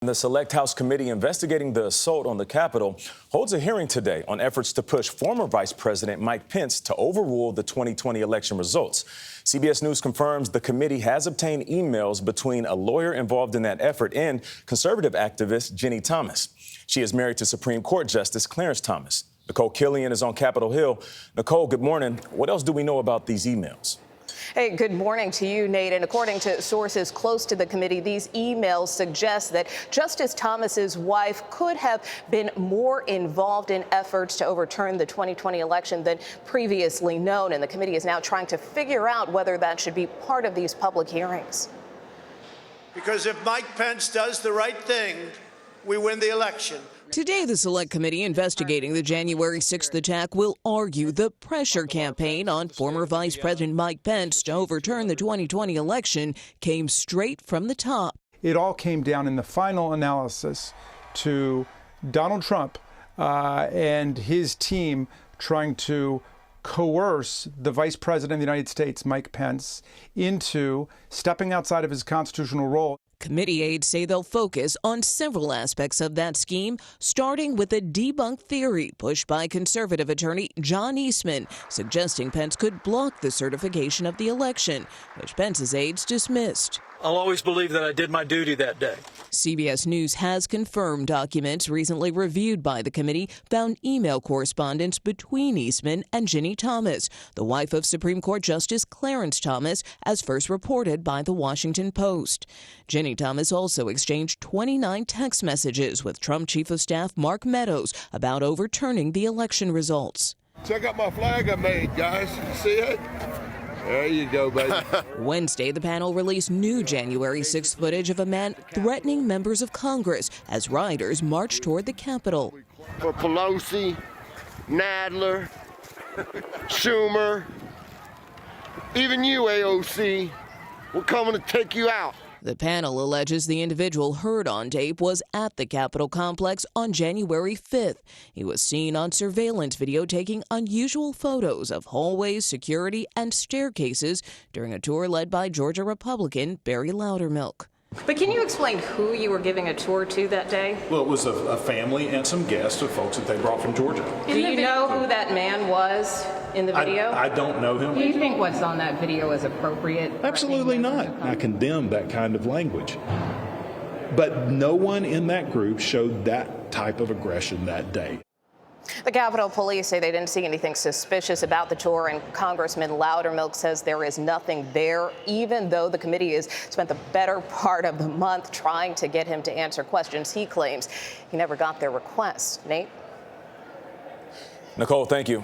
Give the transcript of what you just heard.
The Select House Committee investigating the assault on the Capitol holds a hearing today on efforts to push former Vice President Mike Pence to overrule the 2020 election results. CBS News confirms the committee has obtained emails between a lawyer involved in that effort and conservative activist Ginny Thomas. She is married to Supreme Court Justice Clarence Thomas. Nikole Killion is on Capitol Hill. Nikole, good morning. What else do we know about these emails? Hey, good morning to you, Nate. And according to sources close to the committee, these emails suggest that Justice Thomas's wife could have been more involved in efforts to overturn the 2020 election than previously known. And the committee is now trying to figure out whether that should be part of these public hearings. Because if Mike Pence does the right thing, we win the election. Today, the Select Committee investigating the January 6th attack will argue the pressure campaign on former Vice President Mike Pence to overturn the 2020 election came straight from the top. It all came down in the final analysis to Donald Trump and his team trying to coerce the Vice President of the United States, Mike Pence, into stepping outside of his constitutional role. Committee aides say they'll focus on several aspects of that scheme, starting with a debunked theory pushed by conservative attorney John Eastman, suggesting Pence could block the certification of the election, which Pence's aides dismissed. I'll always believe that I did my duty that day. CBS News has confirmed documents recently reviewed by the committee found email correspondence between Eastman and Ginny Thomas, the wife of Supreme Court Justice Clarence Thomas, as first reported by The Washington Post. Ginny Thomas also exchanged 29 text messages with Trump Chief of Staff Mark Meadows about overturning the election results. Check out my flag I made, guys. See it? There you go, baby. Wednesday, the panel released new January 6th footage of a man threatening members of Congress as rioters marched toward the Capitol. For Pelosi, Nadler, Schumer, even you, AOC, we're coming to take you out. The panel alleges the individual heard on tape was at the Capitol complex on January 5th. He was seen on surveillance video taking unusual photos of hallways, security, and staircases during a tour led by Georgia Republican Barry Loudermilk. But can you explain who you were giving a tour to that day? Well, it was a family and some guests of folks that they brought from Georgia. Do you know who that man was in the video? I don't know him. Do you think what's on that video is appropriate? Absolutely not. I condemn that kind of language. But no one in that group showed that type of aggression that day. The Capitol Police say they didn't see anything suspicious about the tour, and Congressman Loudermilk says there is nothing there, even though the committee has spent the better part of the month trying to get him to answer questions. He claims he never got their request. Nate? Nikole, thank you.